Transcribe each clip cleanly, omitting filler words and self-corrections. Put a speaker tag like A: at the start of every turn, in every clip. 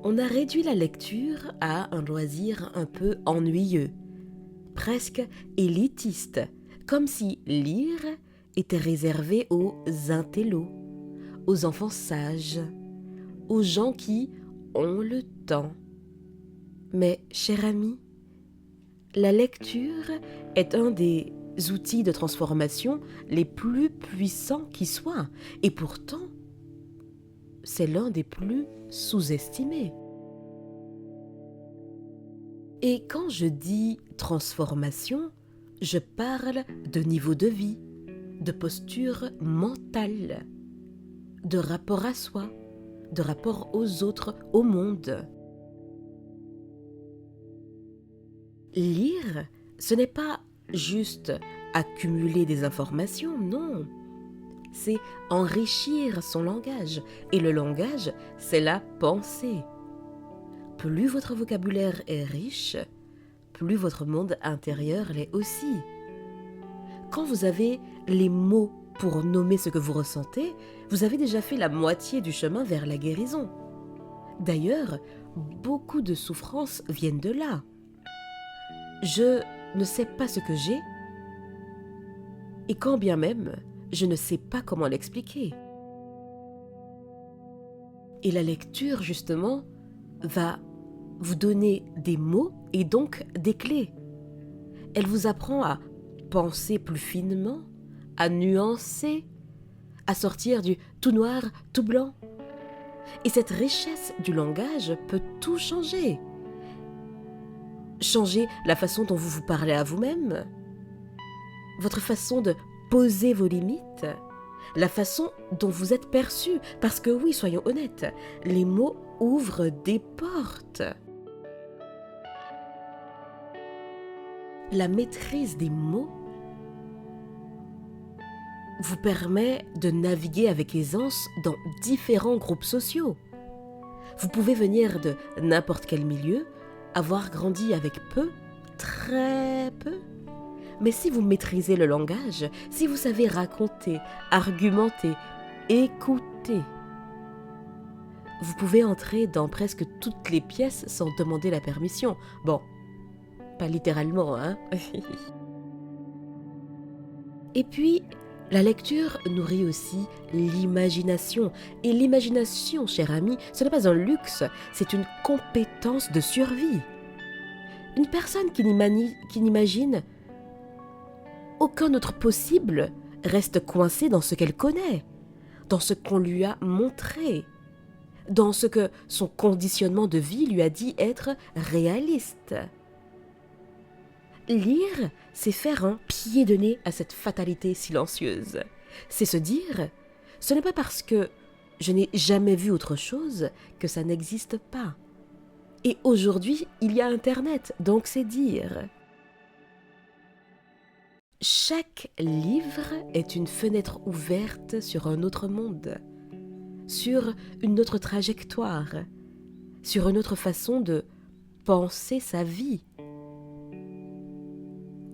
A: On a réduit la lecture à un loisir un peu ennuyeux, presque élitiste, comme si lire était réservé aux intellos, aux enfants sages, aux gens qui ont le temps. Mais, cher ami, la lecture est un des outils de transformation les plus puissants qui soient, et pourtant, c'est l'un des plus sous-estimés. Et quand je dis transformation, je parle de niveau de vie, de posture mentale, de rapport à soi, de rapport aux autres, au monde. Lire, ce n'est pas juste accumuler des informations, non. C'est enrichir son langage. Et le langage, c'est la pensée. Plus votre vocabulaire est riche, plus votre monde intérieur l'est aussi. Quand vous avez les mots pour nommer ce que vous ressentez, vous avez déjà fait la moitié du chemin vers la guérison. D'ailleurs, beaucoup de souffrances viennent de là. Je ne sais pas ce que j'ai, et quand bien même, je ne sais pas comment l'expliquer. Et la lecture, justement, va vous donner des mots et donc des clés. Elle vous apprend à penser plus finement, à nuancer, à sortir du tout noir, tout blanc. Et cette richesse du langage peut tout changer. Changer la façon dont vous parlez à vous-même, votre façon de poser vos limites, la façon dont vous êtes perçu. Parce que oui, soyons honnêtes, les mots ouvrent des portes. La maîtrise des mots vous permet de naviguer avec aisance dans différents groupes sociaux. Vous pouvez venir de n'importe quel milieu, avoir grandi avec peu, très peu. Mais si vous maîtrisez le langage, si vous savez raconter, argumenter, écouter, vous pouvez entrer dans presque toutes les pièces sans demander la permission. Bon, pas littéralement, hein. Et puis, la lecture nourrit aussi l'imagination. Et l'imagination, cher ami, ce n'est pas un luxe, c'est une compétence de survie. Une personne qui n'imagine aucun autre possible reste coincée dans ce qu'elle connaît, dans ce qu'on lui a montré, dans ce que son conditionnement de vie lui a dit être réaliste. Lire, c'est faire un pied de nez à cette fatalité silencieuse. C'est se dire, ce n'est pas parce que je n'ai jamais vu autre chose que ça n'existe pas. Et aujourd'hui, il y a Internet, donc c'est dire. Chaque livre est une fenêtre ouverte sur un autre monde, sur une autre trajectoire, sur une autre façon de penser sa vie.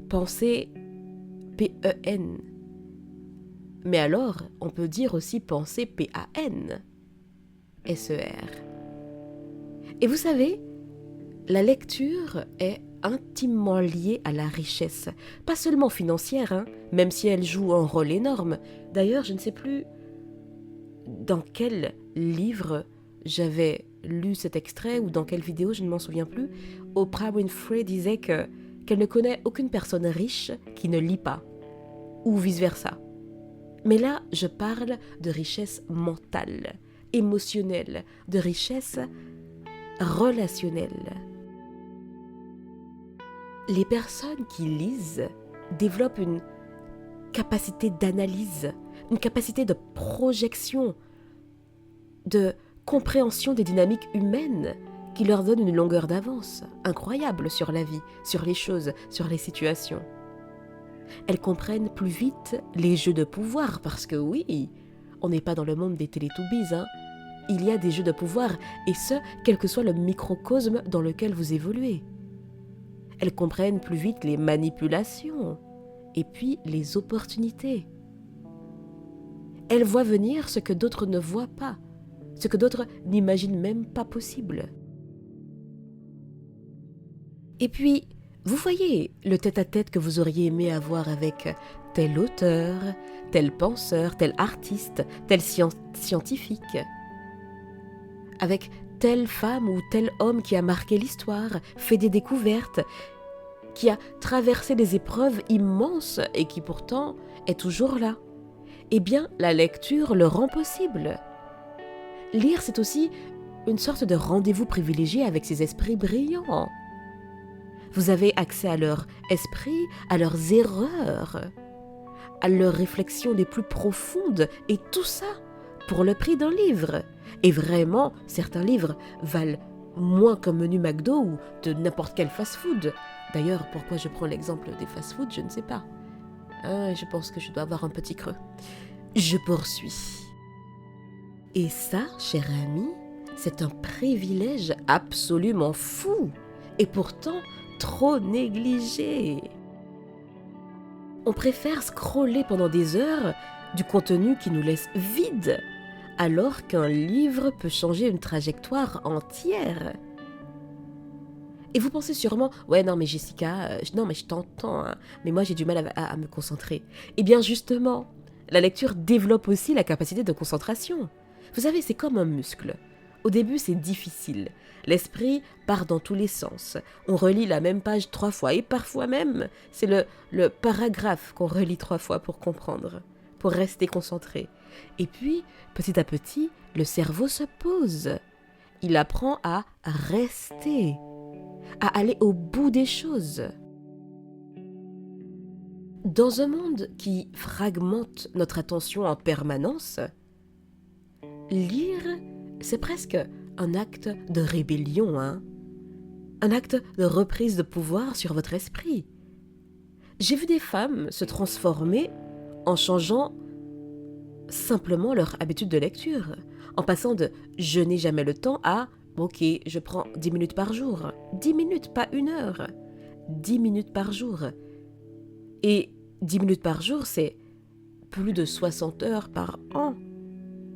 A: Penser P-E-N. Mais alors, on peut dire aussi penser P-A-N. S-E-R. Et vous savez, la lecture est intimement liée à la richesse. Pas seulement financière, hein, même si elle joue un rôle énorme. D'ailleurs, je ne sais plus dans quel livre j'avais lu cet extrait ou dans quelle vidéo, je ne m'en souviens plus. Oprah Winfrey disait qu'elle ne connaît aucune personne riche qui ne lit pas, ou vice-versa. Mais là, je parle de richesse mentale, émotionnelle, de richesse relationnelle. Les personnes qui lisent développent une capacité d'analyse, une capacité de projection, de compréhension des dynamiques humaines qui leur donne une longueur d'avance incroyable sur la vie, sur les choses, sur les situations. Elles comprennent plus vite les jeux de pouvoir parce que oui, on n'est pas dans le monde des Télétoubbies, hein. Il y a des jeux de pouvoir et ce, quel que soit le microcosme dans lequel vous évoluez. Elles comprennent plus vite les manipulations et puis les opportunités. Elles voient venir ce que d'autres ne voient pas. ce que d'autres n'imaginent même pas possible. Et puis, vous voyez le tête-à-tête que vous auriez aimé avoir avec tel auteur, tel penseur, tel artiste, tel scientifique, avec telle femme ou tel homme qui a marqué l'histoire, fait des découvertes, qui a traversé des épreuves immenses et qui pourtant est toujours là. Eh bien, la lecture le rend possible. Lire, c'est aussi une sorte de rendez-vous privilégié avec ces esprits brillants. Vous avez accès à leur esprit, à leurs erreurs, à leurs réflexions les plus profondes, et tout ça pour le prix d'un livre. Et vraiment, certains livres valent moins qu'un menu McDo ou de n'importe quel fast-food. D'ailleurs, pourquoi je prends l'exemple des fast-food, je ne sais pas. Je pense que je dois avoir un petit creux. Je poursuis. Et ça, cher ami, c'est un privilège absolument fou, et pourtant trop négligé. On préfère scroller pendant des heures du contenu qui nous laisse vides, alors qu'un livre peut changer une trajectoire entière. Et vous pensez sûrement, ouais non mais Jessica, non mais je t'entends, hein, mais moi j'ai du mal à me concentrer. Eh bien justement, la lecture développe aussi la capacité de concentration. Vous savez, c'est comme un muscle. Au début, c'est difficile. L'esprit part dans tous les sens. On relit la même page 3 fois et parfois même, c'est le paragraphe qu'on relit 3 fois pour comprendre, pour rester concentré. Et puis, petit à petit, le cerveau se pose. Il apprend à rester, à aller au bout des choses. Dans un monde qui fragmente notre attention en permanence, lire, c'est presque un acte de rébellion, hein? Un acte de reprise de pouvoir sur votre esprit. J'ai vu des femmes se transformer en changeant simplement leur habitude de lecture, en passant de « je n'ai jamais le temps » à « ok, je prends 10 minutes par jour ». 10 minutes, pas 1 heure. 10 minutes par jour. Et 10 minutes par jour, c'est plus de 60 heures par an.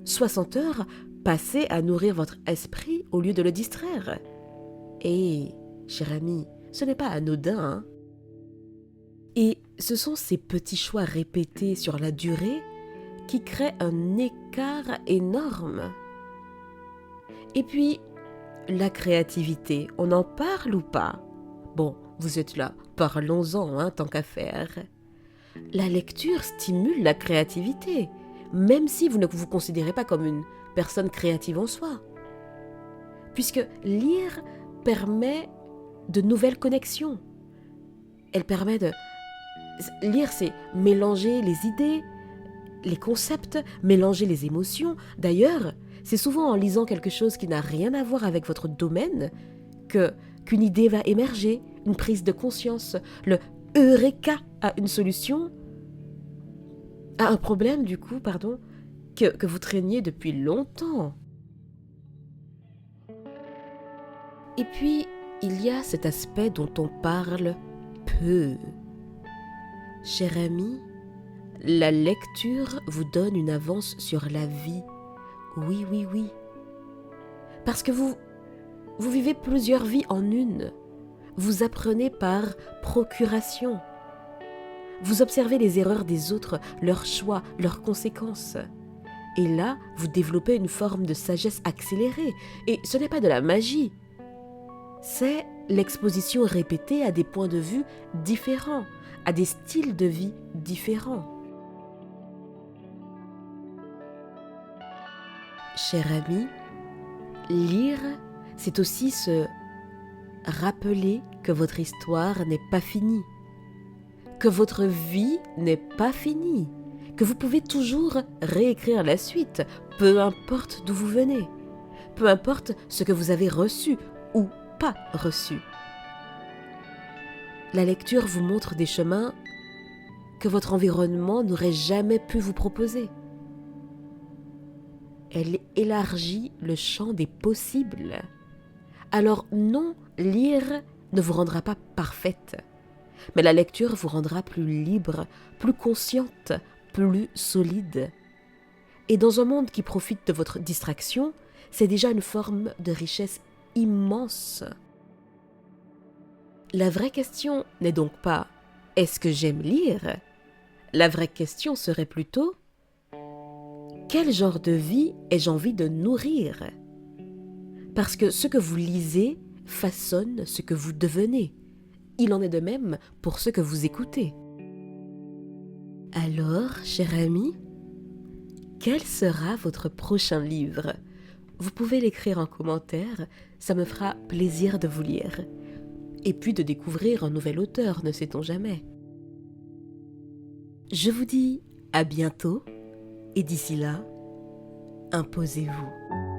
A: 60 heures passées à nourrir votre esprit au lieu de le distraire. Et, cher ami, ce n'est pas anodin, hein? Et ce sont ces petits choix répétés sur la durée qui créent un écart énorme. Et puis, la créativité, on en parle ou pas? Bon, vous êtes là, parlons-en, hein, tant qu'à faire. La lecture stimule la créativité, même si vous ne vous considérez pas comme une personne créative en soi. Puisque lire permet de nouvelles connexions. Elle permet de... Lire, c'est mélanger les idées, les concepts, mélanger les émotions. D'ailleurs, c'est souvent en lisant quelque chose qui n'a rien à voir avec votre domaine qu'une idée va émerger, une prise de conscience, le eureka à une solution, à un problème que vous traîniez depuis longtemps. Et puis, il y a cet aspect dont on parle peu. Cher ami, la lecture vous donne une avance sur la vie. Oui, oui, oui. Parce que vous vivez plusieurs vies en une. Vous apprenez par procuration. Vous observez les erreurs des autres, leurs choix, leurs conséquences. Et là, vous développez une forme de sagesse accélérée. Et ce n'est pas de la magie. C'est l'exposition répétée à des points de vue différents, à des styles de vie différents. Cher ami, lire, c'est aussi se rappeler que votre histoire n'est pas finie, que votre vie n'est pas finie, que vous pouvez toujours réécrire la suite, peu importe d'où vous venez, peu importe ce que vous avez reçu ou pas reçu. La lecture vous montre des chemins que votre environnement n'aurait jamais pu vous proposer. Elle élargit le champ des possibles. Alors non, lire ne vous rendra pas parfaite, mais la lecture vous rendra plus libre, plus consciente, plus solide. Et dans un monde qui profite de votre distraction, c'est déjà une forme de richesse immense. La vraie question n'est donc pas « est-ce que j'aime lire ?» La vraie question serait plutôt « quel genre de vie ai-je envie de nourrir ?» Parce que ce que vous lisez façonne ce que vous devenez. Il en est de même pour ce que vous écoutez. Alors, cher ami, quel sera votre prochain livre ? Vous pouvez l'écrire en commentaire, ça me fera plaisir de vous lire. Et puis de découvrir un nouvel auteur, ne sait-on jamais. Je vous dis à bientôt, et d'ici là, imposez-vous.